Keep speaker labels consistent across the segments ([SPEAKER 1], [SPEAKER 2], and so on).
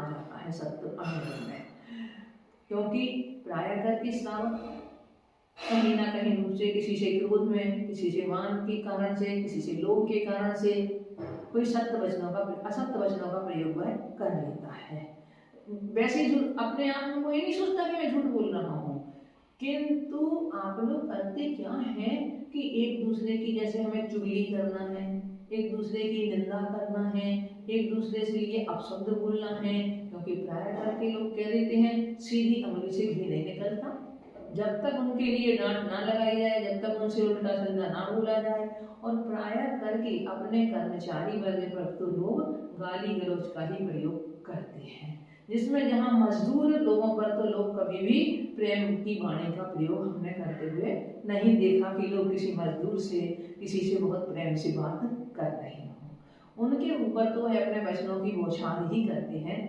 [SPEAKER 1] आ जाता है सत्य अनुभव में, क्योंकि प्रायः करके श्रावक कहीं ना कहीं रूप से किसी से क्रोध में, किसी से मान के कारण से, किसी से लोभ के कारण से कोई असत्य वचनों का प्रयोग वह कर लेता है। वैसे झूठ अपने आप में वो ये नहीं सोचता कि मैं झूठ बोल रहा हूँ, किंतु आप लोग करते क्या है कि एक दूसरे की, जैसे हमें चुगली करना है, एक दूसरे की निंदा करना है, एक दूसरे से लिए अपशब्द बोलना है, क्योंकि प्राय करके लोग कह देते हैं सीधी अंगुली से घी नहीं निकलता। जब तक उनके लिए डांट ना लगाई जाए, जब तक उनसे उल्टा सीधा ना बोला जाए, और प्राय करके अपने कर्मचारी वर्ग पर तो लोग गाली गलौज का ही प्रयोग करते हैं, जिसमें जहाँ मजदूर लोगों पर तो लोग कभी भी प्रेम की वाणी का प्रयोग हमने करते हुए नहीं देखा कि लोग किसी मजदूर से, किसी से बहुत प्रेम से बात कर रहे हों। उनके ऊपर तो वह अपने वचनों की बौछार ही करते हैं।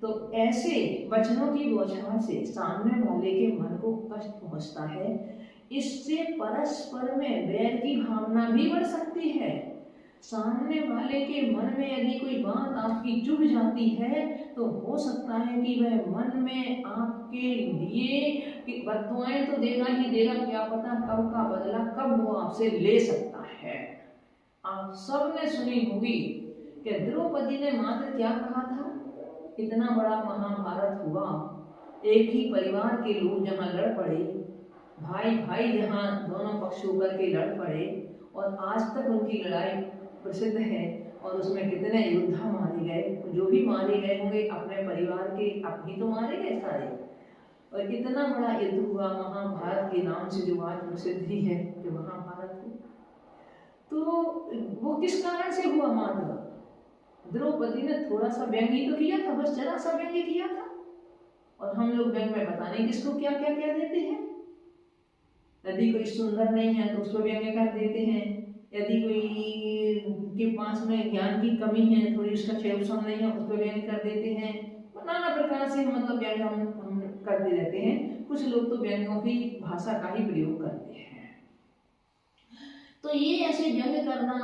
[SPEAKER 1] तो ऐसे वचनों की बौछार से सामने वाले के मन को कष्ट पहुंचता है। इससे परस्पर में वैर की भावना भी बढ़ सकती है। सामने वाले के मन में यदि कोई बात आपकी चुभ जाती है तो हो सकता है कि वह मन में आपके लिए बद्दुआएं तो देगा ही देगा, क्या पता कब का बदला कब वो आपसे ले सकता है। आप सबने सुनी होगी कि द्रौपदी ने मात्र क्या कहा था, इतना बड़ा महाभारत हुआ, एक ही परिवार के लोग जहाँ लड़ पड़े, भाई भाई जहाँ दोनों पक्ष होकर के लड़ पड़े, और आज तक उनकी लड़ाई प्रसिद्ध है, और उसमें कितने योद्धा मारे गए, जो भी मारे गए होंगे अपने परिवार के अपनी तो मारे गए सारे, और कितना बड़ा युद्ध हुआ महाभारत के नाम से जो आज प्रसिद्ध ही है, जो महाभारत है। तो वो किस कारण से हुआ? मात्र द्रौपदी ने थोड़ा सा व्यंग ही तो किया था, बस जरा सा व्यंग किया था, और हम लोग व्यंग में पता नहीं किसको क्या क्या कह देते हैं। यदि कोई सुंदर नहीं है तो उसको व्यंग कर देते हैं, यदि कोई के पास में ज्ञान की कमी है, थोड़ी उसका क्षेत्रफल नहीं है, उसको व्यंग कर देते हैं। नाना प्रकार से मतलब व्यंग हम करते रहते हैं। कुछ लोग तो व्यंगों की भाषा का ही प्रयोग करते हैं। तो ये ऐसे व्यंग करना,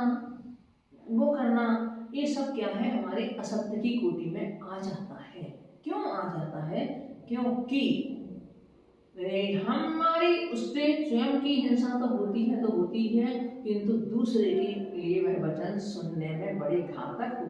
[SPEAKER 1] वो करना, ये सब क्या है, हमारे असत्य की कोटि में आ जाता है। क्यों आ जाता है? क्योंकि हमारी उससे स्वयं की हिंसा तो होती है, किंतु दूसरे के लिए वह वचन सुनने में बड़े घातक